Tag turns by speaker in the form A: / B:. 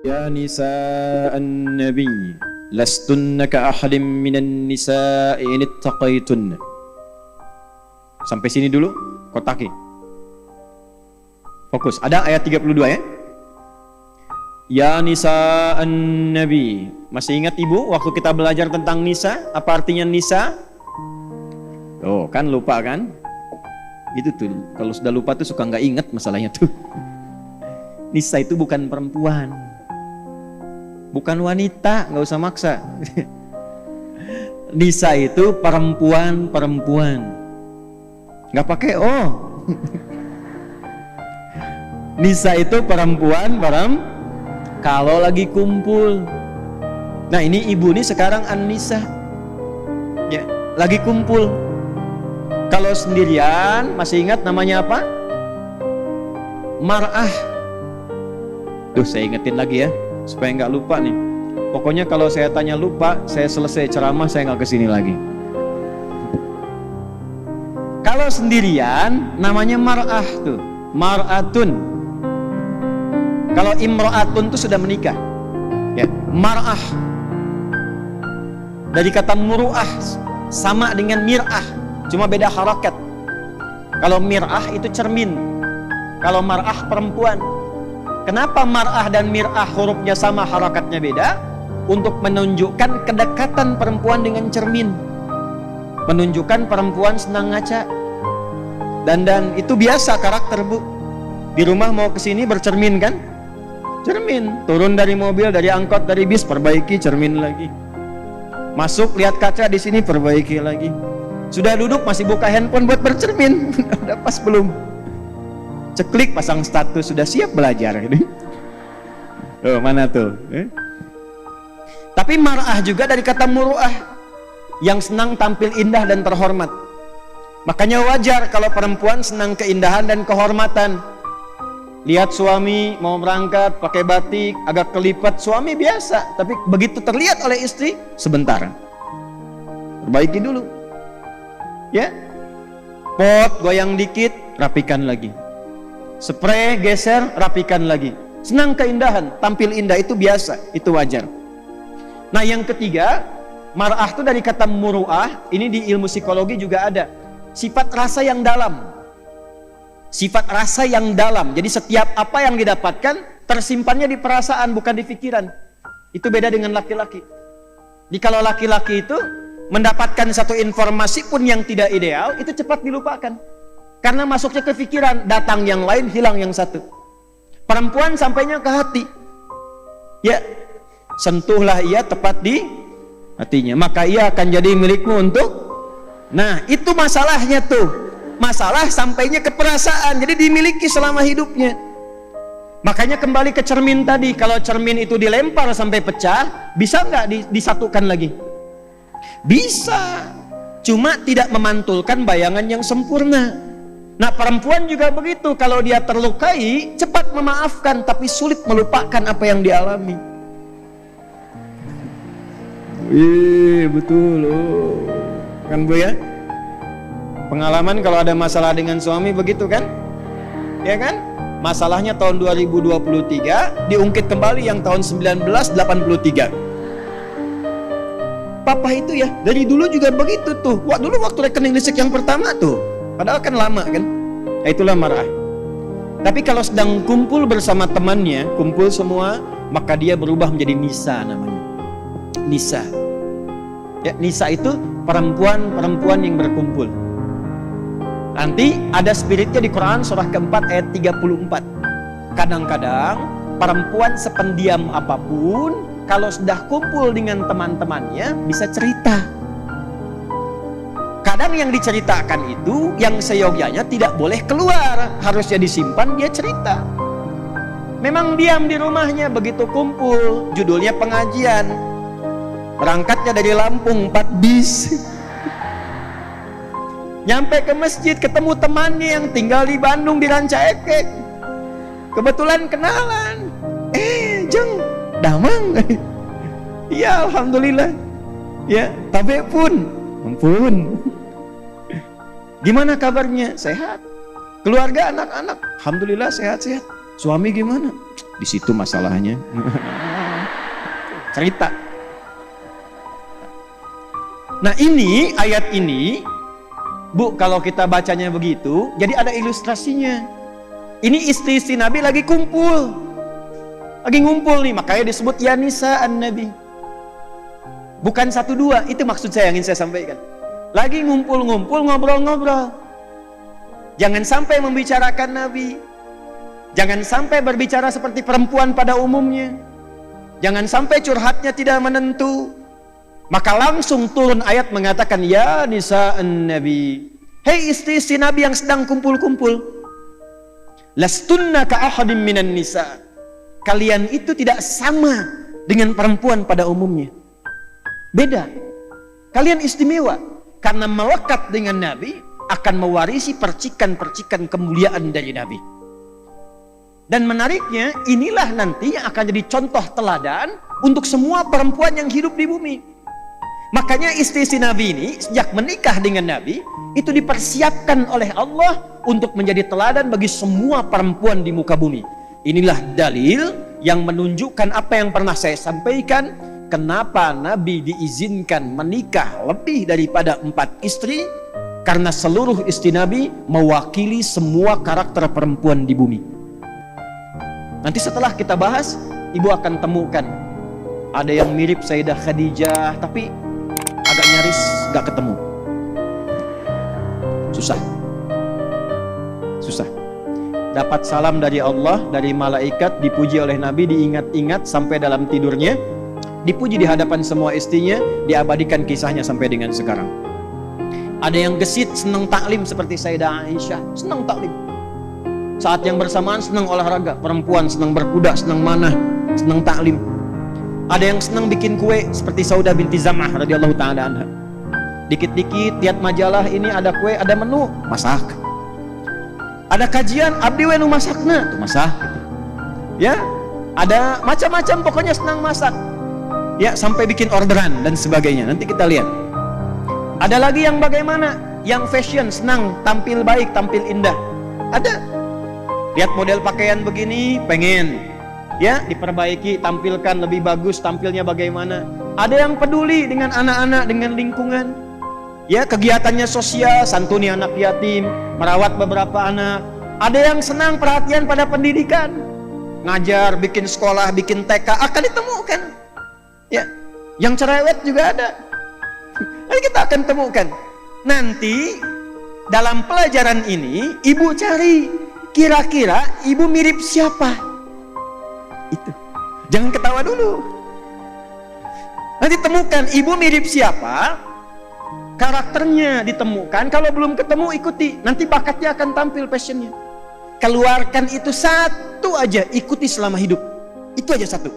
A: Ya nisa'an nabi lastunna ka ahadin minan nisa'i in ittaqaitun. Sampai sini dulu, kotaki. Fokus. Ada ayat 32 ya. Ya nisa'an nabi. Masih ingat ibu waktu kita belajar tentang nisa? Apa artinya nisa? Oh, kan lupa kan? Gitu tuh. Kalau sudah lupa tuh suka nggak ingat masalahnya tuh. Nisa itu bukan perempuan. Bukan wanita, nggak usah maksa. Nisa itu perempuan. Nggak pakai oh. Nisa itu perempuan. Kalau lagi kumpul. Nah ini ibu nih sekarang an-nisa. Ya, lagi kumpul. Kalau sendirian, masih ingat namanya apa? Mar'ah. Tuh saya ingetin lagi ya, supaya nggak lupa nih. Pokoknya kalau saya tanya lupa, saya selesai ceramah, saya nggak kesini lagi. Kalau sendirian, namanya mar'ah tuh, mar'atun. Kalau imro'atun tuh sudah menikah, ya, mar'ah. Dari kata muru'ah, sama dengan mir'ah, cuma beda harakat. Kalau mir'ah itu cermin, kalau mar'ah perempuan. Kenapa mar'ah dan mir'ah hurufnya sama, harakatnya beda? Untuk menunjukkan kedekatan perempuan dengan cermin. Menunjukkan perempuan senang ngaca. Dan itu biasa karakter bu. Di rumah mau kesini bercermin kan? Cermin. Turun dari mobil, dari angkot, dari bis, perbaiki cermin lagi. Masuk lihat kaca di sini, perbaiki lagi. Sudah duduk masih buka handphone buat bercermin. Udah pas belum? Ceklik pasang status, sudah siap belajar. Oh, mana tuh? Tapi mar'ah juga dari kata muru'ah, yang senang tampil indah dan terhormat. Makanya wajar kalau perempuan senang keindahan dan kehormatan. Lihat suami mau berangkat pakai batik agak kelipat, suami biasa, tapi begitu terlihat oleh istri, sebentar, perbaiki dulu ya. Pot goyang dikit, rapikan lagi. Spray geser, rapikan lagi. Senang keindahan, tampil indah, itu biasa, itu wajar. Nah yang ketiga, mar'ah itu dari kata muru'ah. Ini di ilmu psikologi juga ada. Sifat rasa yang dalam. Sifat rasa yang dalam. Jadi setiap apa yang didapatkan tersimpannya di perasaan, bukan di pikiran. Itu beda dengan laki-laki. Jadi kalau laki-laki itu mendapatkan satu informasi pun yang tidak ideal, itu cepat dilupakan. Karena masuknya ke pikiran, datang yang lain, hilang yang satu. Perempuan sampainya ke hati. Ya, sentuhlah ia tepat di hatinya, maka ia akan jadi milikmu untuk. Nah, itu masalahnya tuh. Masalah sampainya ke perasaan, jadi dimiliki selama hidupnya. Makanya kembali ke cermin tadi, kalau cermin itu dilempar sampai pecah, bisa nggak disatukan lagi? Bisa, cuma tidak memantulkan bayangan yang sempurna. Nah perempuan juga begitu, kalau dia terlukai cepat memaafkan, tapi sulit melupakan apa yang dialami. Betul loh, kan bu ya? Pengalaman kalau ada masalah dengan suami begitu kan? Ya kan? Masalahnya tahun 2023 diungkit kembali yang tahun 1983. Papa itu ya dari dulu juga begitu tuh. Dulu waktu rekening listrik yang pertama tuh, padahal kan lama kan? Nah, itulah mar'ah. Tapi kalau sedang kumpul bersama temannya, kumpul semua, maka dia berubah menjadi nisa namanya. Nisa. Ya, nisa itu perempuan-perempuan yang berkumpul. Nanti ada spiritnya di Quran surah keempat ayat 34. Kadang-kadang perempuan sependiam apapun, kalau sudah kumpul dengan teman-temannya bisa cerita. Kadang yang diceritakan itu yang seyogyanya tidak boleh keluar, harusnya disimpan, dia cerita. Memang diam di rumahnya, begitu kumpul, judulnya pengajian. Berangkatnya dari Lampung 4 bis. Nyampe ke masjid ketemu temannya yang tinggal di Bandung di Ranca Ekek. Kebetulan kenalan. Jeng, damang. Iya, alhamdulillah. Ya, tabe pun. Ampun. Gimana kabarnya? Sehat. Keluarga, anak-anak, alhamdulillah sehat-sehat. Suami gimana? Di situ masalahnya. Cerita. Nah ini, ayat ini, Bu, kalau kita bacanya begitu, jadi ada ilustrasinya. Ini istri Nabi lagi kumpul. Lagi ngumpul nih, makanya disebut ya nisa an-nabi. Bukan 1-2, itu maksud saya yang ingin saya sampaikan. Lagi ngumpul-ngumpul, ngobrol-ngobrol. Jangan sampai membicarakan Nabi. Jangan sampai berbicara seperti perempuan pada umumnya. Jangan sampai curhatnya tidak menentu. Maka langsung turun ayat mengatakan ya nisa an-nabi. Hei istri Nabi yang sedang kumpul-kumpul. Lastunna ka ahadim minan nisa. Kalian itu tidak sama dengan perempuan pada umumnya. Beda. Kalian istimewa karena melekat dengan Nabi akan mewarisi percikan-percikan kemuliaan dari Nabi. Dan menariknya, inilah nanti yang akan jadi contoh teladan untuk semua perempuan yang hidup di bumi. Makanya istri Nabi ini sejak menikah dengan Nabi itu dipersiapkan oleh Allah untuk menjadi teladan bagi semua perempuan di muka bumi. Inilah dalil yang menunjukkan apa yang pernah saya sampaikan, kenapa Nabi diizinkan menikah lebih daripada 4 istri, karena seluruh istri Nabi mewakili semua karakter perempuan di bumi. Nanti setelah kita bahas, ibu akan temukan ada yang mirip Sayyidah Khadijah tapi agak nyaris gak ketemu. Susah. Dapat salam dari Allah, dari malaikat, dipuji oleh Nabi, diingat-ingat sampai dalam tidurnya, dipuji di hadapan semua istrinya, diabadikan kisahnya sampai dengan sekarang. Ada yang gesit, senang taklim seperti Sayyidah Aisyah, senang taklim. Saat yang bersamaan senang olahraga, perempuan senang berkuda, senang manah, senang taklim. Ada yang senang bikin kue seperti Saudah binti Zam'ah radhiyallahu ta'ala anha. Dikit-dikit lihat majalah ini ada kue, ada menu, masak. Ada kajian, abdi we nu masakna, tuh masak. Ya, ada macam-macam, pokoknya senang masak. Ya, sampai bikin orderan dan sebagainya. Nanti kita lihat. Ada lagi yang bagaimana? Yang fashion, senang tampil baik, tampil indah. Ada. Lihat model pakaian begini, pengen ya diperbaiki, tampilkan lebih bagus, tampilnya bagaimana. Ada yang peduli dengan anak-anak, dengan lingkungan. Ya, kegiatannya sosial, santuni anak yatim, merawat beberapa anak. Ada yang senang perhatian pada pendidikan, ngajar, bikin sekolah, bikin TK, akan ditemukan. Ya, yang cerewet juga ada. Nanti kita akan temukan. Nanti dalam pelajaran ini ibu cari kira-kira ibu mirip siapa. Itu. Jangan ketawa dulu. Nanti temukan ibu mirip siapa, karakternya ditemukan. Kalau belum ketemu ikuti, nanti bakatnya akan tampil, passionnya. Keluarkan itu satu aja, ikuti selama hidup. Itu aja satu.